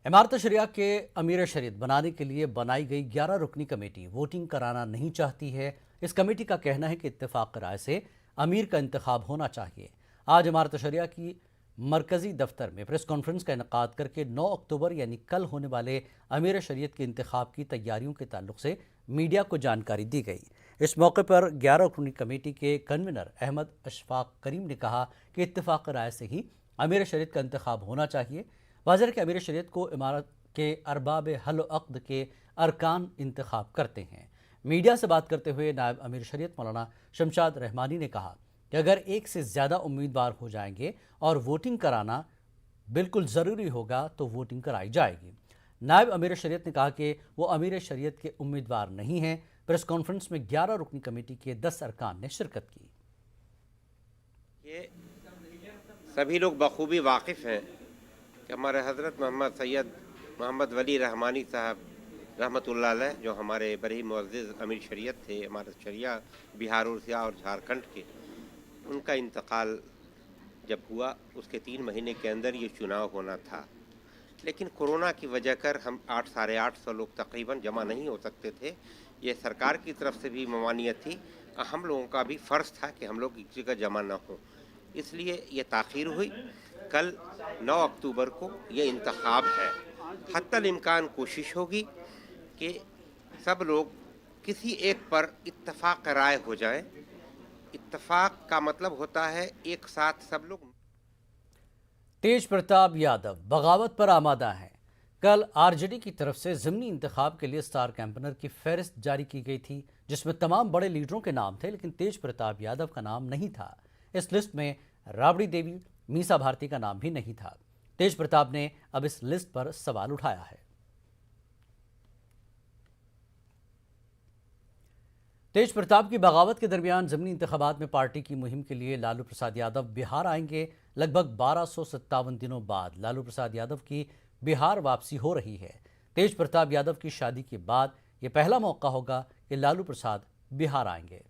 इमारत शरिया के अमीर शरीयत बनाने के लिए बनाई गई 11 रुकनी कमेटी वोटिंग कराना नहीं चाहती है। इस कमेटी का कहना है कि इत्तेफाक राय से अमीर का इंतखाब होना चाहिए। आज इमारत शरिया की मरकजी दफ्तर में प्रेस कॉन्फ्रेंस का इनेकाद करके 9 अक्टूबर यानी कल होने वाले अमीर शरीयत के इंतखाब की तैयारियों के ताल्लुक से मीडिया को जानकारी दी गई। इस मौके पर 11 रुकनी कमेटी के कन्वीनर अहमद अशफाक करीम ने कहा कि इत्तेफाक राय से ही अमीर शरीयत का इंतखाब होना चाहिए। वाज़ेह कि अमीर शरीयत को इमारत के अरबाब हल अक़्द के अरकान इंतखाब करते हैं। मीडिया से बात करते हुए नायब अमीर शरीयत मौलाना शमशाद रहमानी ने कहा कि अगर एक से ज़्यादा उम्मीदवार हो जाएंगे और वोटिंग कराना बिल्कुल ज़रूरी होगा तो वोटिंग कराई जाएगी। नायब अमीर शरीयत ने कहा कि वो अमीर शरीयत के उम्मीदवार नहीं हैं। प्रेस कॉन्फ्रेंस में 11 रुकनी कमेटी के 10 अरकान ने शिरकत की। ये सभी लोग बखूबी वाकिफ़ हैं कि हमारे हज़रत मोहम्मद सैयद मोहम्मद वली रहमानी साहब रहमतुल्लाह अलैह, जो हमारे बड़ी मुअज़्ज़िज़ अमीर शरीयत थे इमारत शरिया बिहार उड़ीसा और झारखंड के, उनका इंतकाल जब हुआ उसके 3 महीने के अंदर ये चुनाव होना था। लेकिन कोरोना की वजह कर हम 800 साढ़े 800 लोग तकरीबन जमा नहीं हो सकते थे। ये सरकार की तरफ से भी ममानियत थी, हम लोगों का भी फ़र्ज़ था कि हम लोग एक जगह जमा न हो, इसलिए ये ताख़ीर हुई। कल 9 अक्टूबर को ये इंतखाब है। हत्तल इम्कान कोशिश होगी कि सब लोग किसी एक पर इत्तफाक राय हो जाए। इत्तफाक का मतलब होता है एक साथ सब लोग। तेज प्रताप यादव बगावत पर आमादा हैं। कल आरजेडी की तरफ से ज़िमनी इंतखाब के लिए स्टार कैंपेनर की फहरिस्त जारी की गई थी, जिसमें तमाम बड़े लीडरों के नाम थे, लेकिन तेज प्रताप यादव का नाम नहीं था। इस लिस्ट में राबड़ी देवी, मीसा भारती का नाम भी नहीं था। तेज प्रताप ने अब इस लिस्ट पर सवाल उठाया है। तेज प्रताप की बगावत के दरमियान ज़िमनी इंतखाबात में पार्टी की मुहिम के लिए लालू प्रसाद यादव बिहार आएंगे। लगभग 1257 दिनों बाद लालू प्रसाद यादव की बिहार वापसी हो रही है। तेज प्रताप यादव की शादी के बाद यह पहला मौका होगा कि लालू प्रसाद बिहार आएंगे।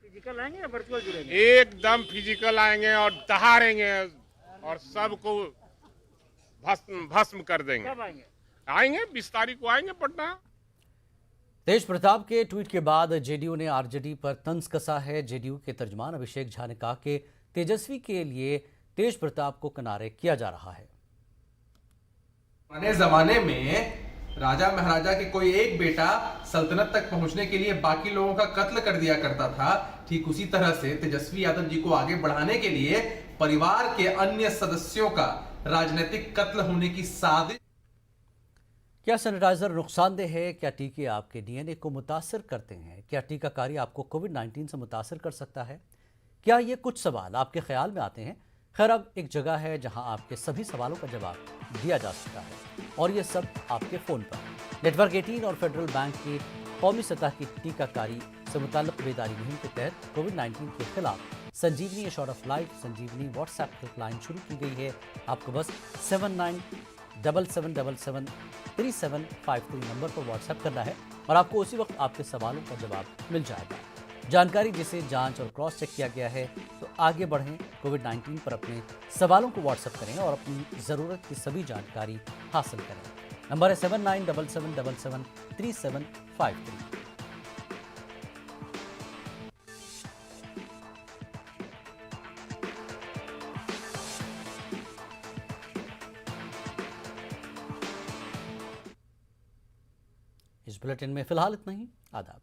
फिजिकल आएंगे या वर्चुअल जुड़ेंगे? एकदम फिजिकल आएंगे और दहाड़ेंगे और सबको भस्म कर देंगे। कब आएंगे? आएंगे 20 तारीख को आएंगे पटना। तेज प्रताप के ट्वीट के बाद जेडीयू ने आरजेडी पर तंज कसा है। जेडीयू के तर्जमान अभिषेक झा ने कहा कि तेजस्वी के लिए तेज प्रताप को किनारे किया जा रहा है। पुराने जमाने में राजा महाराजा के कोई एक बेटा सल्तनत तक पहुंचने के लिए बाकी लोगों का कत्ल कर दिया करता था। ठीक उसी तरह से तेजस्वी यादव जी को आगे बढ़ाने के लिए परिवार के अन्य सदस्यों का राजनीतिक कत्ल होने की साजिश। क्या सैनिटाइजर नुकसानदेह है? क्या टीके आपके डीएनए को मुतासर करते हैं? क्या टीकाकारी आपको कोविड-19 से मुतासर कर सकता है? क्या ये कुछ सवाल आपके ख्याल में आते हैं? खैर, अब एक जगह है जहां आपके सभी सवालों का जवाब दिया जा सकता है, और ये सब आपके फ़ोन पर। नेटवर्क 18 और फेडरल बैंक की कौमी सतह की टीकाकारी से मुताल्लिक़ बेदारी मुहिम के तहत कोविड-19 के खिलाफ Sanjeevani a shot of life Sanjeevani WhatsApp helpline शुरू की गई है। आपको बस 7977773753 नंबर पर व्हाट्सएप करना है और आपको उसी वक्त आपके सवालों का जवाब मिल जाएगा। जानकारी जिसे जांच और क्रॉस चेक किया गया है, तो आगे बढ़ें। कोविड-19 पर अपने सवालों को व्हाट्सएप करें और अपनी ज़रूरत की सभी जानकारी हासिल करें। नंबर है 7977773753। इस बुलेटिन में फिलहाल इतना ही। आदाब।